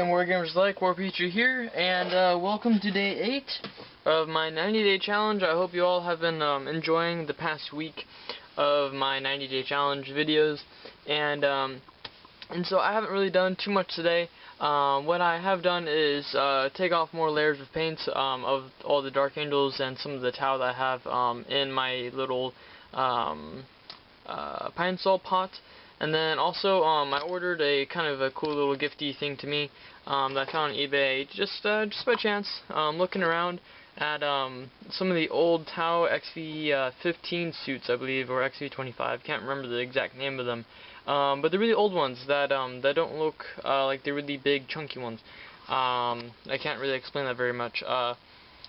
and Wargamers like Warpetrie here, and welcome to day 8 of my 90-day challenge. I hope you all have been enjoying the past week of my 90-day challenge videos, and so I haven't really done too much today. What I have done is take off more layers of paint of all the Dark Angels and some of the towel that I have in my little pine sol pot. And then also, I ordered a kind of a cool little gifty thing to me that I found on eBay just by chance, looking around at some of the old Tau XV15 suits, I believe, or XV25. Can't remember the exact name of them, but they're really old ones that don't look like the really big chunky ones. I can't really explain that very much.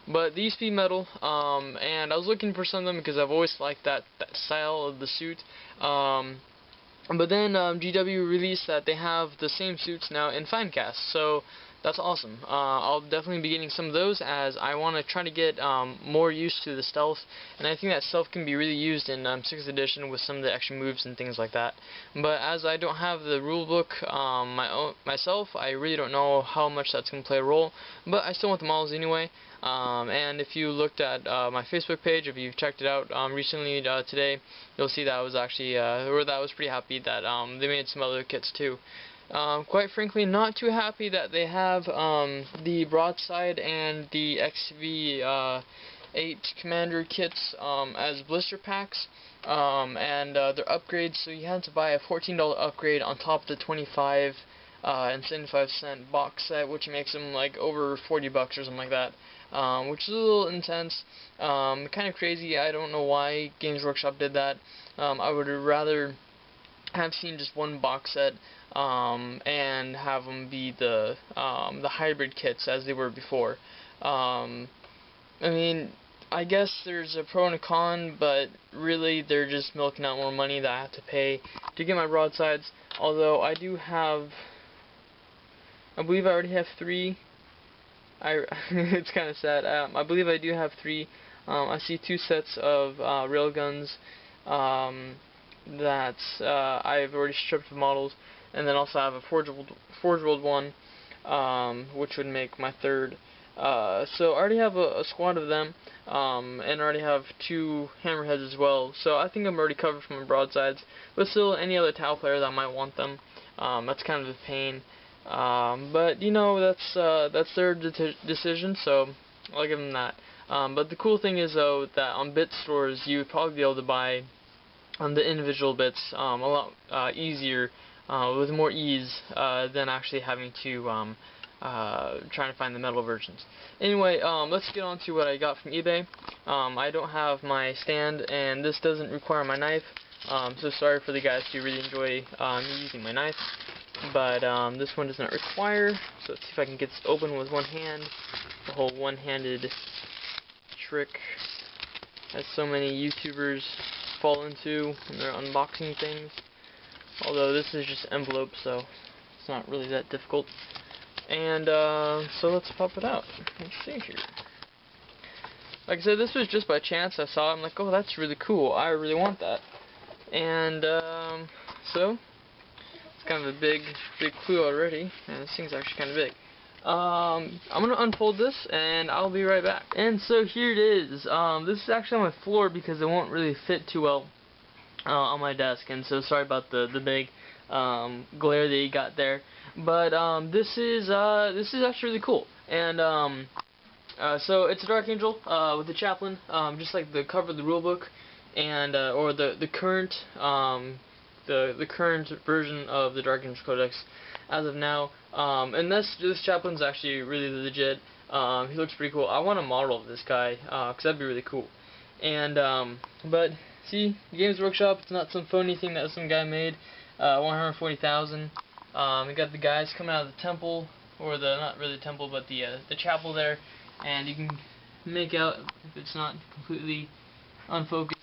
But these be metal, and I was looking for some of them because I've always liked that style of the suit. But then GW released that they have the same suits now in Finecast, so that's awesome. I'll definitely be getting some of those as I want to try to get more used to the stealth, and I think that stealth can be really used in 6th edition with some of the extra moves and things like that. But as I don't have the rulebook myself, I really don't know how much that's going to play a role, but I still want the models anyway. And if you looked at my Facebook page, if you've checked it out recently today, you'll see that I was actually, or that I was pretty happy that they made some other kits too. Quite frankly, not too happy that they have the broadside and the XV8 Commander kits as blister packs, and they're upgrades, so you had to buy a $14 upgrade on top of the 25 and 75-cent box set, which makes them like over 40 bucks or something like that. Which is a little intense, kind of crazy. I don't know why Games Workshop did that. I would rather have seen just one box set and have them be the hybrid kits as they were before. I mean, I guess there's a pro and a con, but really they're just milking out more money that I have to pay to get my broadsides. Although I do have, I believe I already have 3. It's kind of sad. I believe I do have 3. I see 2 sets of railguns that I've already stripped of models, and then also I have a Forge World one, which would make my 3rd. So I already have a squad of them, and I already have 2 hammerheads as well. So I think I'm already covered from my broadsides. But still, any other Tau player that might want them, that's kind of a pain. But you know, that's their decision, so I'll give them that. But the cool thing is though that on bit stores you would probably be able to buy the individual bits a lot easier, with more ease than actually having to trying to find the metal versions. Anyway, let's get on to what I got from eBay. I don't have my stand, and this doesn't require my knife. So sorry for the guys who really enjoy me using my knife. But this one does not require, so let's see if I can get this open with one hand. The whole one-handed trick that so many YouTubers fall into when they're unboxing things. Although this is just envelope, so it's not really that difficult. And so let's pop it out. Let's see here. Like I said, this was just by chance. I saw it, I'm like, oh, that's really cool. I really want that. And so it's kind of a big clue already, and this thing's actually kind of big. I'm gonna unfold this, and I'll be right back. And so here it is. This is actually on my floor because it won't really fit too well on my desk, and so sorry about the big glare that you got there. But this is actually really cool. And so it's a Dark Angel with the chaplain, just like the cover of the rulebook, and or the current the current version of the Dark Angel Codex as of now. And this chaplain's actually really legit. He looks pretty cool. I want a model of this guy because that'd be really cool. And but see, Games Workshop, it's not some phony thing that some guy made. 140,000. We got the guys coming out of the temple, or the, not really the temple, but the chapel there, and you can make out, if it's not completely unfocused,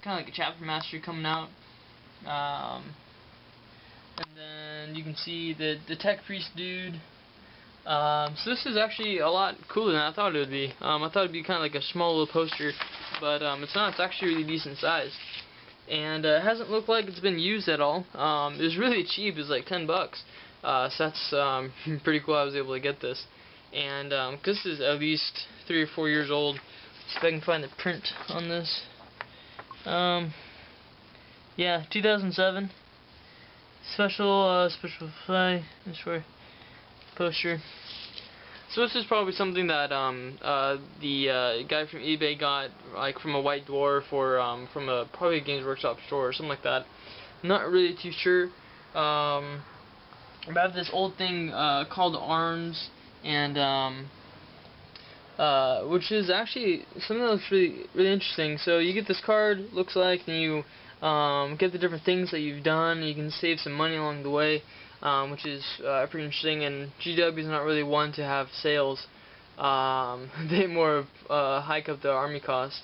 kind of like a chapter master coming out. And then you can see the tech priest dude. So this is actually a lot cooler than I thought it would be. I thought it would be kind of like a small little poster, but it's not. It's actually really decent size. And it hasn't looked like it's been used at all. It was really cheap. It was like $10. So that's pretty cool. I was able to get this, and cause this is at least 3 or 4 years old. See if I can find the print on this. Yeah, 2007. Special fly poster. So this is probably something that the guy from eBay got, like, from a White Dwarf, or from probably a Games Workshop store or something like that. Not really too sure. I have this old thing called Arms, and which is actually something that looks really interesting. So you get this card, looks like, and you get the different things that you've done. You can save some money along the way, which is pretty interesting. And GW is not really one to have sales. They more hike up the army cost.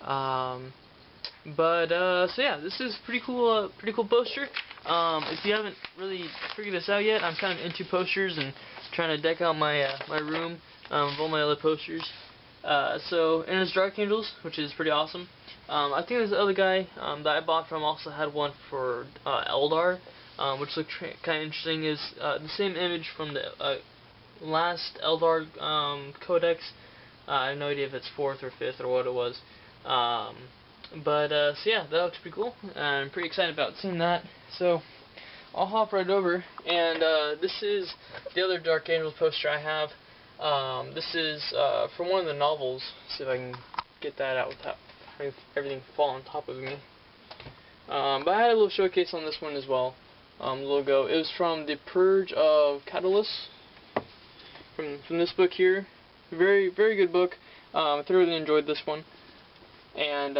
So yeah, this is pretty cool poster. If you haven't really figured this out yet, I'm kind of into posters and trying to deck out my my room with all my other posters. So, and it's Dark Angels, which is pretty awesome. I think there's the other guy that I bought from also had one for Eldar, which looked kind of interesting. Is the same image from the last Eldar Codex. I have no idea if it's 4th or 5th or what it was. So yeah, that looks pretty cool. I'm pretty excited about seeing that. So I'll hop right over, and this is the other Dark Angels poster I have. This is from one of the novels. See if I can get that out without everything fall on top of me. But I had a little showcase on this one as well. A little ago. It was from The Purge of Catalyst. From this book here. Very good book. I thoroughly enjoyed this one. And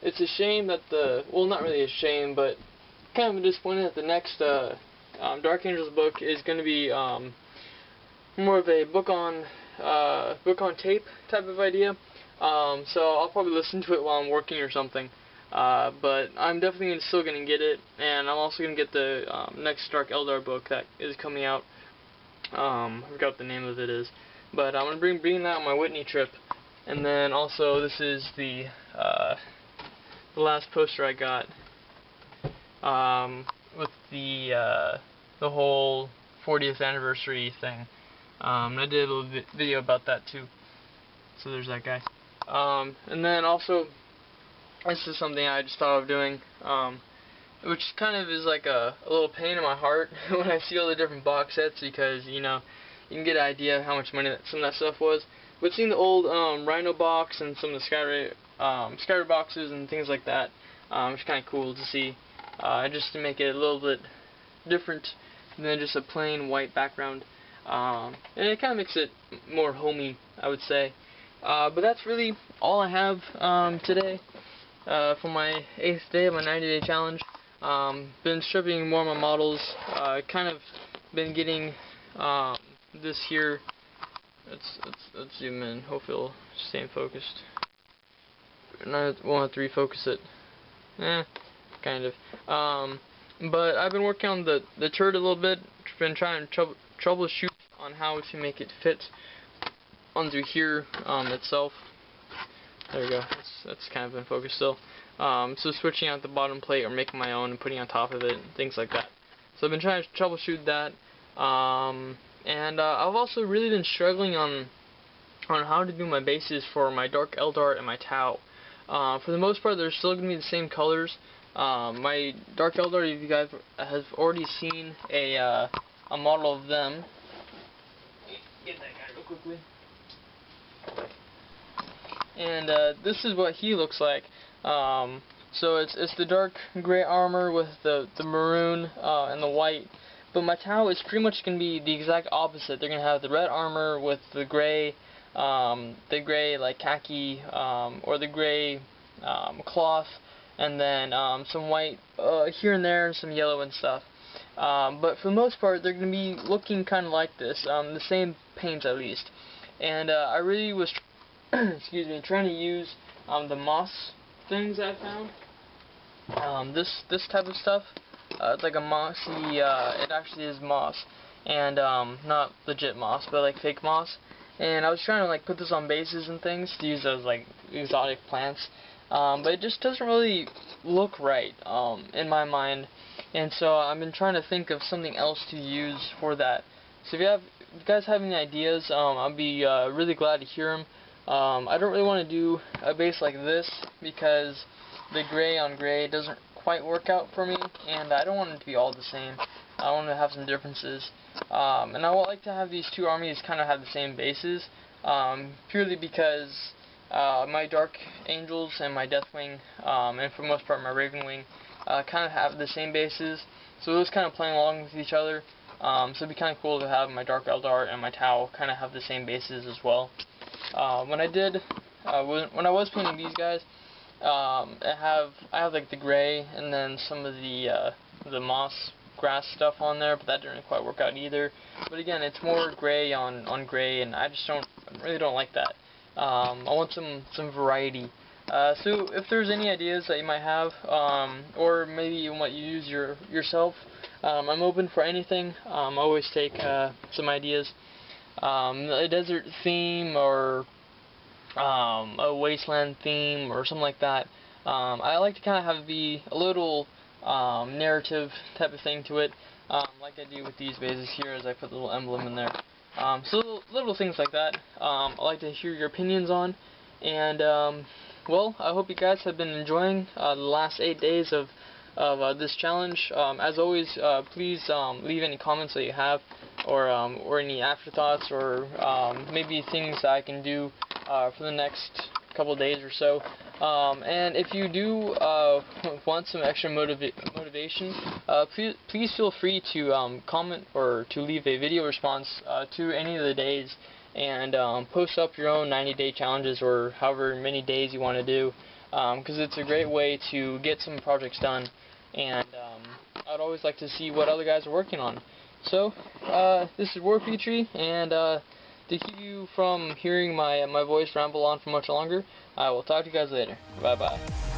it's a shame that well, not really a shame, but kind of disappointed that the next Dark Angels book is going to be more of a book on tape type of idea. So I'll probably listen to it while I'm working or something. But I'm definitely still going to get it, and I'm also going to get the next Dark Eldar book that is coming out. I forgot what the name of it is, but I'm going to bring that on my Whitney trip. And then also, this is the last poster I got with the whole 40th anniversary thing. I did a little video about that too. So there's that guy. And then also, this is something I just thought of doing, which kind of is like a little pain in my heart when I see all the different box sets, because, you know, you can get an idea of how much money some of that stuff was. But seeing the old Rhino box and some of the scatter boxes and things like that, it's kind of cool to see, just to make it a little bit different than just a plain white background. And it kind of makes it more homey, I would say. But that's really all I have today for my 8th day of my 90-day challenge. Been stripping more of my models. Kind of been getting this here. Let's zoom in. Hopefully it'll stay focused. And I won't have to refocus it. Kind of. But I've been working on the turret a little bit. Been trying to troubleshoot on how to make it fit onto here itself. There we go. That's kind of in focus still. So switching out the bottom plate or making my own and putting on top of it, things like that. So I've been trying to troubleshoot that. And I've also really been struggling on how to do my bases for my Dark Eldar and my Tau. For the most part, they're still going to be the same colors. My Dark Eldar, if you guys have already seen a model of them. Get that guy real quickly. And this is what he looks like. So it's the dark gray armor with the maroon and the white. But my Tau is pretty much going to be the exact opposite. They're going to have the red armor with the gray like khaki or the gray cloth, and then some white here and there, and some yellow and stuff. But for the most part, they're going to be looking kind of like this, the same paint at least. And I really was, excuse me, trying to use the moss things I found. This type of stuff. It's like a mossy, it actually is moss, and not legit moss, but like fake moss. And I was trying to like put this on bases and things to use as like exotic plants, but it just doesn't really look right in my mind, and so I've been trying to think of something else to use for that. So if you guys have any ideas, I'll be really glad to hear them. I don't really want to do a base like this because the gray on gray doesn't quite work out for me, and I don't want it to be all the same. I want to have some differences, and I would like to have these two armies kind of have the same bases, purely because my Dark Angels and my Deathwing, and for the most part my Ravenwing, kind of have the same bases, so those kind of playing along with each other. So it'd be kind of cool to have my Dark Eldar and my Tau kind of have the same bases as well. When I was painting these guys, I have like the gray and then some of the moss grass stuff on there, but that didn't quite work out either. But again, it's more gray on gray, and I just really don't like that. I want some variety. So if there's any ideas that you might have, or maybe you might use yourself, I'm open for anything. I always take some ideas. A desert theme or a wasteland theme or something like that. I like to kind of have be a little narrative type of thing to it, like I do with these bases here, as I put the little emblem in there. So little things like that. I'd like to hear your opinions on, and well, I hope you guys have been enjoying the last 8 days of this challenge. As always, please leave any comments that you have, or any afterthoughts, or maybe things that I can do for the next couple days or so. And if you do want some extra motivation, please feel free to comment or to leave a video response to any of the days, and post up your own 90-day challenges or however many days you want to do, because it's a great way to get some projects done, and I'd always like to see what other guys are working on. So this is Warpetrie, and to keep you from hearing my voice ramble on for much longer, I will talk to you guys later. Bye bye.